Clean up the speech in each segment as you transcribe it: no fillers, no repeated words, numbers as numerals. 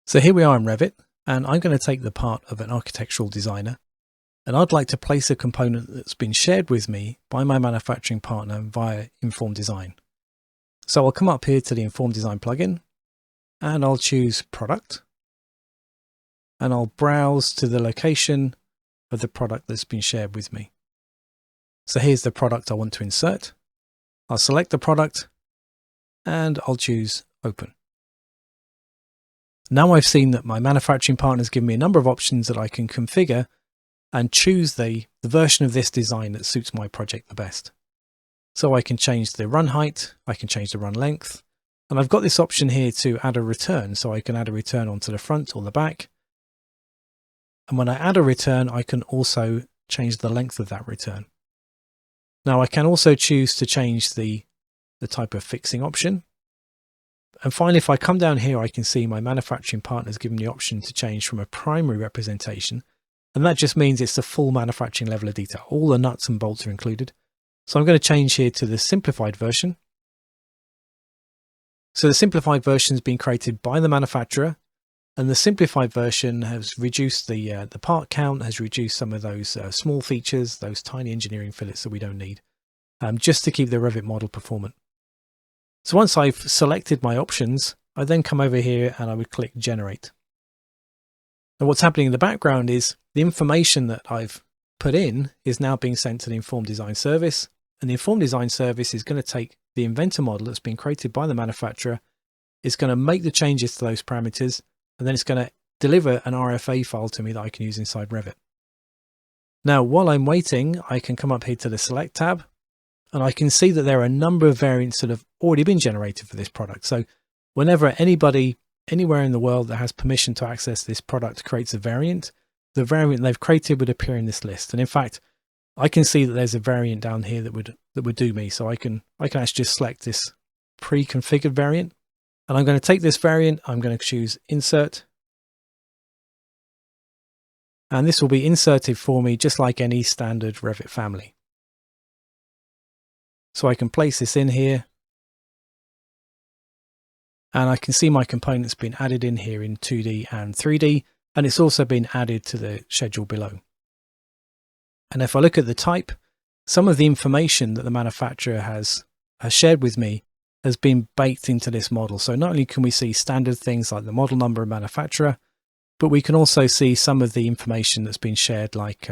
So here we are in Revit, and I'm going to take the part of an architectural designer, and I'd like to place a component that's been shared with me by my manufacturing partner via Informed Design. So I'll come up here to the Informed Design plugin, and I'll choose Product, and I'll browse to the location of the product that's been shared with me. So here's the product I want to insert. I'll select the product, and I'll choose Open. Now I've seen that my manufacturing partner has given me a number of options that I can configure and choose the version of this design that suits my project the best. So I can change the run height, I can change the run length, and I've got this option here to add a return, so I can add a return onto the front or the back. And when I add a return, I can also change the length of that return. Now I can also choose to change the type of fixing option. And finally, if I come down here, I can see my manufacturing partner has given me the option to change from a primary representation. And that just means it's the full manufacturing level of detail. All the nuts and bolts are included. So I'm going to change here to the simplified version. So the simplified version has been created by the manufacturer, and the simplified version has reduced the part count, has reduced some of those small features, those tiny engineering fillets that we don't need, just to keep the Revit model performant. So once I've selected my options, I then come over here and I would click Generate. And what's happening in the background is the information that I've put in is now being sent to the Informed Design service, and the Informed Design service is going to take the inventor model that's been created by the manufacturer, it's going to make the changes to those parameters, and then it's going to deliver an RFA file to me that I can use inside Revit. Now, while I'm waiting, I can come up here to the Select tab, and I can see that there are a number of variants that have already been generated for this product. So whenever anybody anywhere in the world that has permission to access this product creates a variant, the variant they've created would appear in this list. And in fact, I can see that there's a variant down here that would do me. So I can actually just select this pre-configured variant, and I'm going to take this variant, I'm going to choose Insert, and this will be inserted for me just like any standard Revit family. So I can place this in here, and I can see my components being added in here in 2D and 3D, and it's also been added to the schedule below. And if I look at the type, some of the information that the manufacturer has shared with me has been baked into this model. So not only can we see standard things like the model number and manufacturer, but we can also see some of the information that's been shared, like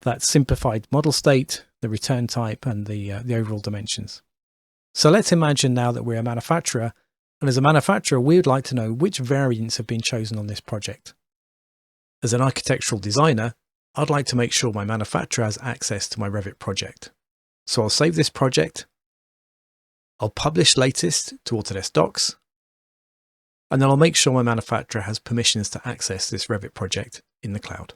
that simplified model state, the return type, and the overall dimensions. So let's imagine now that we're a manufacturer, and as a manufacturer, we would like to know which variants have been chosen on this project. As an architectural designer, I'd like to make sure my manufacturer has access to my Revit project. So I'll save this project, I'll publish latest to Autodesk Docs, and then I'll make sure my manufacturer has permissions to access this Revit project in the cloud.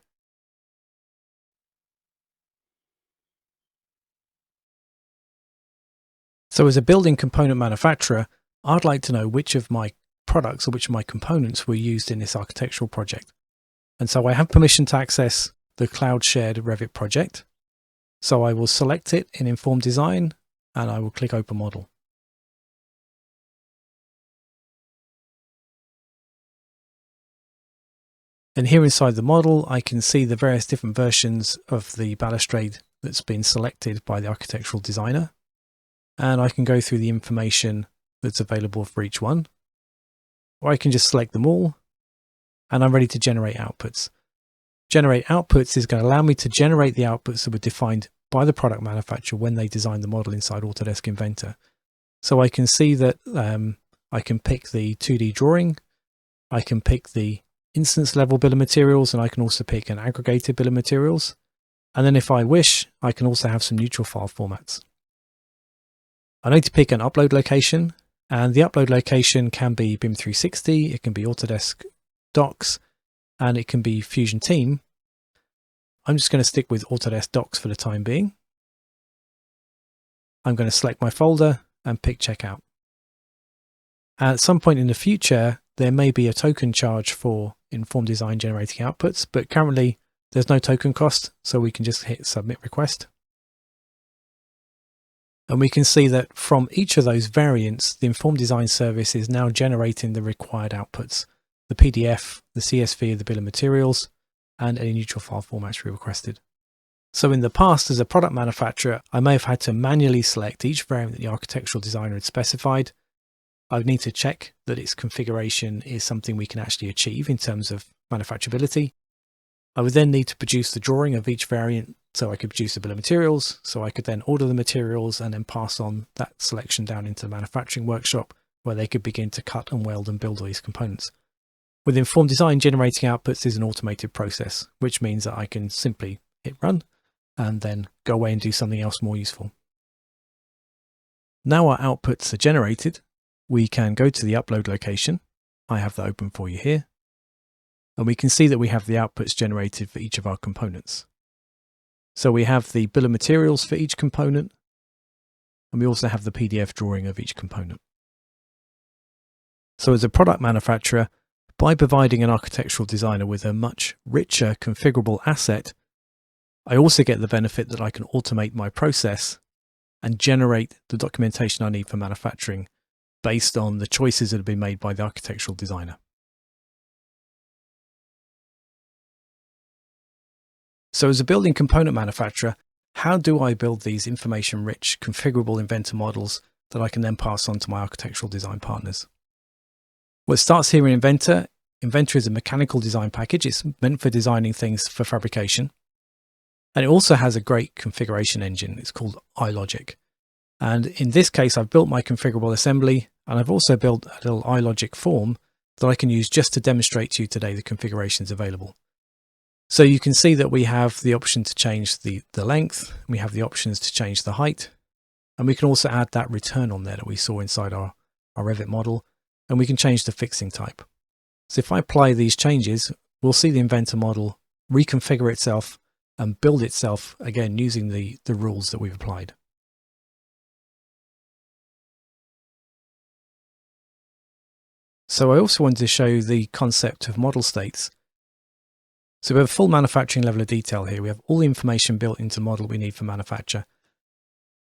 So as a building component manufacturer, I'd like to know which of my products or which of my components were used in this architectural project. And so I have permission to access the cloud shared Revit project. So I will select it in Informed Design, and I will click Open Model. And here inside the model, I can see the various different versions of the balustrade that's been selected by the architectural designer. And I can go through the information that's available for each one, or I can just select them all, and I'm ready to generate outputs. Generate outputs is going to allow me to generate the outputs that were defined by the product manufacturer when they designed the model inside Autodesk Inventor. So I can see that I can pick the 2D drawing, I can pick the instance level bill of materials, and I can also pick an aggregated bill of materials. And then if I wish, I can also have some neutral file formats. I need to pick an upload location, and the upload location can be BIM 360, it can be Autodesk Docs, and it can be Fusion Team. I'm just going to stick with Autodesk Docs for the time being. I'm going to select my folder and pick Checkout. At some point in the future, there may be a token charge for Informed Design generating outputs, but currently there's no token cost, so we can just hit Submit Request. And we can see that from each of those variants, the Informed Design service is now generating the required outputs. the PDF, the CSV of the bill of materials, and any neutral file formats we requested. So in the past, as a product manufacturer, I may have had to manually select each variant that the architectural designer had specified. I would need to check that its configuration is something we can actually achieve in terms of manufacturability. I would then need to produce the drawing of each variant so I could produce a bill of materials, so I could then order the materials and then pass on that selection down into the manufacturing workshop where they could begin to cut and weld and build all these components. With Informed Design, generating outputs is an automated process, which means that I can simply hit run and then go away and do something else more useful. Now our outputs are generated, we can go to the upload location. I have that open for you here. And we can see that we have the outputs generated for each of our components. So we have the bill of materials for each component, and we also have the PDF drawing of each component. So as a product manufacturer, by providing an architectural designer with a much richer configurable asset, I also get the benefit that I can automate my process and generate the documentation I need for manufacturing based on the choices that have been made by the architectural designer. So as a building component manufacturer, how do I build these information-rich, configurable inventor models that I can then pass on to my architectural design partners? Well, it starts here in Inventor. Inventor is a mechanical design package. It's meant for designing things for fabrication. And it also has a great configuration engine. It's called iLogic. And in this case, I've built my configurable assembly, and I've also built a little iLogic form that I can use just to demonstrate to you today the configurations available. So you can see that we have the option to change the length, we have the options to change the height, and we can also add that return on there that we saw inside our Revit model, and we can change the fixing type. So if I apply these changes, we'll see the Inventor model reconfigure itself and build itself again using the rules that we've applied. So I also wanted to show you the concept of model states. So we have a full manufacturing level of detail here. We have all the information built into the model we need for manufacture.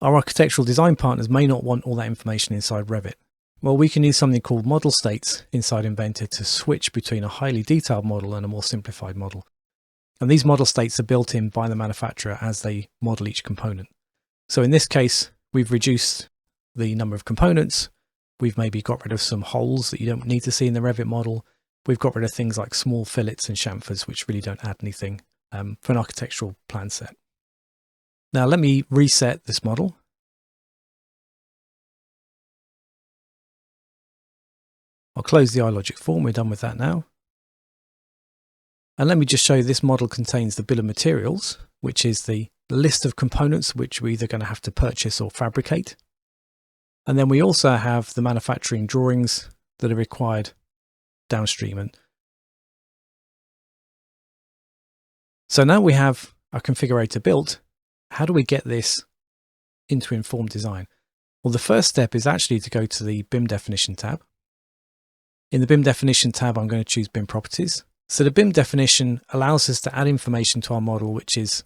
Our architectural design partners may not want all that information inside Revit. Well, we can use something called model states inside Inventor to switch between a highly detailed model and a more simplified model. And these model states are built in by the manufacturer as they model each component. So in this case, we've reduced the number of components. We've maybe got rid of some holes that you don't need to see in the Revit model. We've got rid of things like small fillets and chamfers, which really don't add anything for an architectural plan set. Now let me reset this model. I'll close the iLogic form. We're done with that now. And let me just show you this model contains the bill of materials, which is the list of components which we're either going to have to purchase or fabricate. And then we also have the manufacturing drawings that are required downstream. And so now we have our configurator built. How do we get this into Informed Design? Well, the first step is actually to go to the BIM definition tab. In the BIM definition tab, I'm going to choose BIM properties. So the BIM definition allows us to add information to our model which is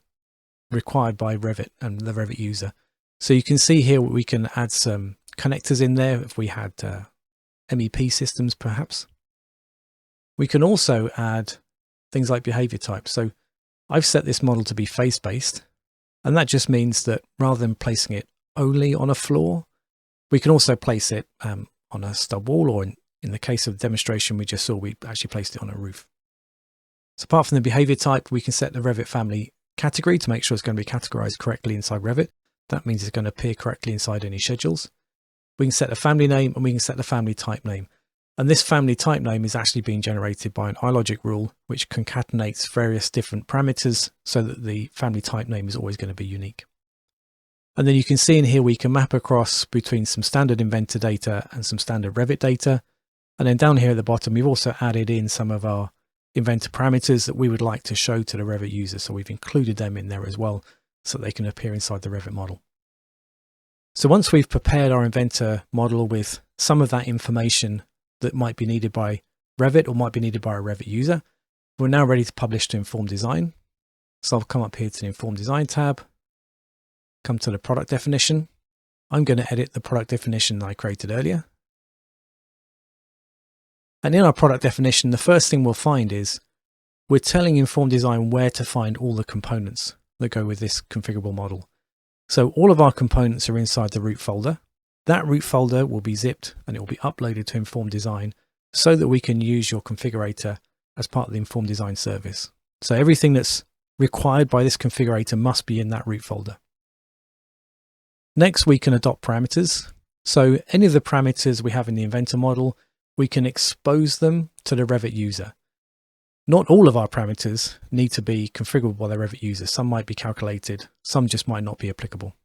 required by Revit and the Revit user. So you can see here we can add some connectors in there if we had MEP systems perhaps. We can also add things like behavior types. So I've set this model to be face-based, and that just means that rather than placing it only on a floor, we can also place it on a stub wall, or in the case of the demonstration we just saw, we actually placed it on a roof. So apart from the behavior type, we can set the Revit family category to make sure it's going to be categorized correctly inside Revit. That means it's going to appear correctly inside any schedules. We can set the family name and we can set the family type name. And this family type name is actually being generated by an iLogic rule, which concatenates various different parameters so that the family type name is always going to be unique. And then you can see in here, we can map across between some standard Inventor data and some standard Revit data. And then down here at the bottom, we've also added in some of our Inventor parameters that we would like to show to the Revit user. So we've included them in there as well, so they can appear inside the Revit model. So once we've prepared our Inventor model with some of that information that might be needed by Revit or might be needed by a Revit user, we're now ready to publish to Informed Design. So I'll come up here to the Informed Design tab, come to the product definition. I'm going to edit the product definition that I created earlier. And in our product definition, the first thing we'll find is we're telling Informed Design where to find all the components that go with this configurable model. So all of our components are inside the root folder. That root folder will be zipped and it will be uploaded to Informed Design so that we can use your configurator as part of the Informed Design service. So everything that's required by this configurator must be in that root folder. Next, we can adopt parameters. So any of the parameters we have in the inventor model, we can expose them to the Revit user. Not all of our parameters need to be configurable by the Revit user. Some might be calculated, some just might not be applicable.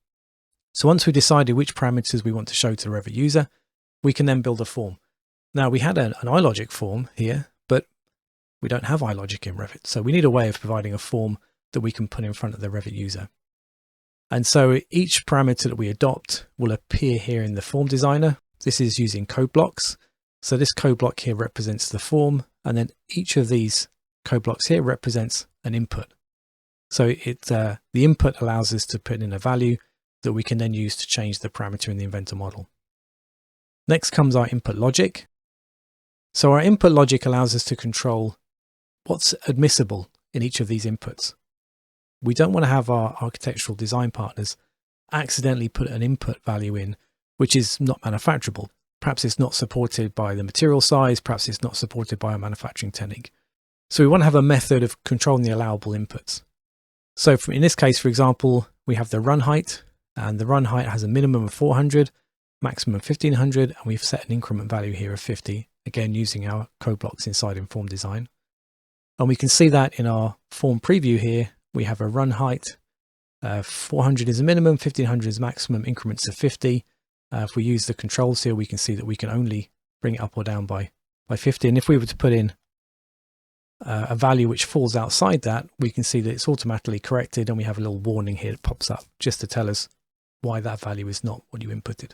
So once we've decided which parameters we want to show to the Revit user, we can then build a form. Now we had an iLogic form here, but we don't have iLogic in Revit. So we need a way of providing a form that we can put in front of the Revit user. And so each parameter that we adopt will appear here in the form designer. This is using code blocks. So this code block here represents the form, and then each of these code blocks here represents an input. So the input allows us to put in a value that we can then use to change the parameter in the inventor model. Next comes our input logic. So our input logic allows us to control what's admissible in each of these inputs. We don't want to have our architectural design partners accidentally put an input value in which is not manufacturable. Perhaps it's not supported by the material size, perhaps it's not supported by a manufacturing technique. So we want to have a method of controlling the allowable inputs. So in this case, for example, we have the run height, and the run height has a minimum of 400, maximum of 1500, and we've set an increment value here of 50, again using our code blocks inside Informed Design. And we can see that in our form preview here, we have a run height, 400 is a minimum, 1500 is maximum, increments of 50. If we use the controls here, we can see that we can only bring it up or down by 50. And if we were to put in a value which falls outside that, we can see that it's automatically corrected, and we have a little warning here that pops up just to tell us why that value is not what you inputted.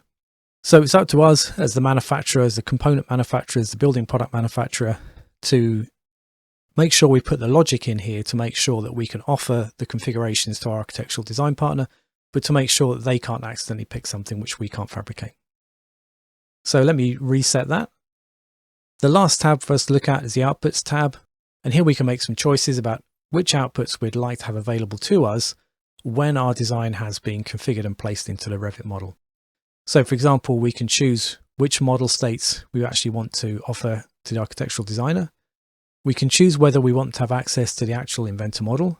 So it's up to us as the manufacturer, as the component manufacturer, as the building product manufacturer, to make sure we put the logic in here to make sure that we can offer the configurations to our architectural design partner, but to make sure that they can't accidentally pick something which we can't fabricate. So let me reset that. The last tab for us to look at is the Outputs tab. And here we can make some choices about which outputs we'd like to have available to us when our design has been configured and placed into the Revit model. So for example, we can choose which model states we actually want to offer to the architectural designer. We can choose whether we want to have access to the actual inventor model.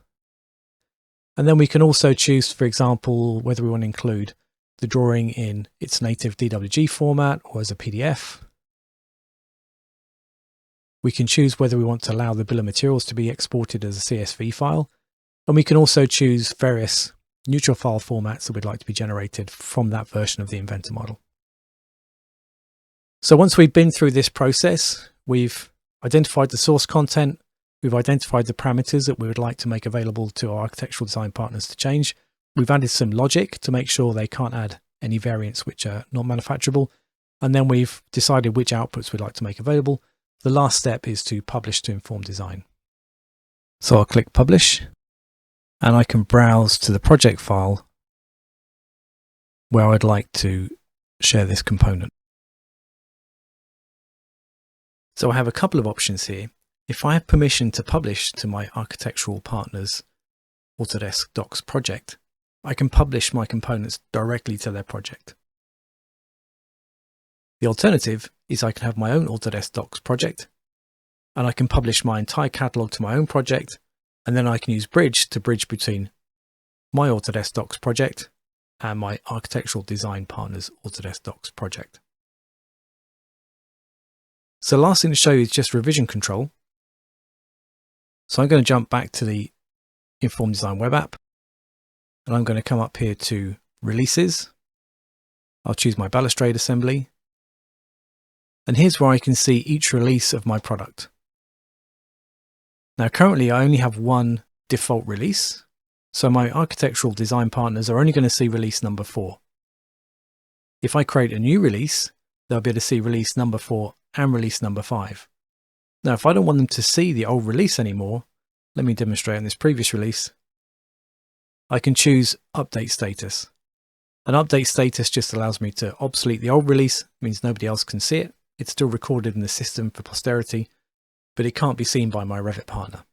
And then we can also choose, for example, whether we want to include the drawing in its native DWG format or as a PDF. We can choose whether we want to allow the bill of materials to be exported as a CSV file. And we can also choose various neutral file formats that we'd like to be generated from that version of the inventor model. So once we've been through this process, we've identified the source content, we've identified the parameters that we would like to make available to our architectural design partners to change. We've added some logic to make sure they can't add any variants which are not manufacturable. And then we've decided which outputs we'd like to make available. The last step is to publish to Informed Design. So I'll click Publish, and I can browse to the project file where I'd like to share this component. So I have a couple of options here. If I have permission to publish to my architectural partner's Autodesk Docs project, I can publish my components directly to their project. The alternative is I can have my own Autodesk Docs project, and I can publish my entire catalog to my own project, and then I can use Bridge to bridge between my Autodesk Docs project and my architectural design partner's Autodesk Docs project. So the last thing to show you is just revision control. So I'm going to jump back to the Informed Design web app, and I'm going to come up here to Releases. I'll choose my balustrade assembly. And here's where I can see each release of my product. Now currently I only have one default release, so my architectural design partners are only going to see release number 4. If I create a new release, they'll be able to see release number 4 and release number 5. Now if I don't want them to see the old release anymore, let me demonstrate on this previous release. I can choose Update Status. An update status just allows me to obsolete the old release, means nobody else can see it. It's still recorded in the system for posterity, but it can't be seen by my Revit partner.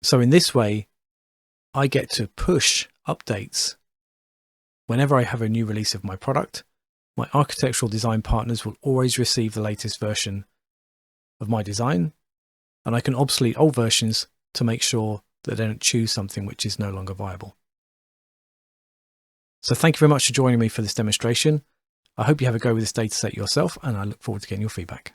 So in this way, I get to push updates whenever I have a new release of my product. My architectural design partners will always receive the latest version of my design, and I can obsolete old versions to make sure that they don't choose something which is no longer viable. So thank you very much for joining me for this demonstration. I hope you have a go with this dataset yourself, and I look forward to getting your feedback.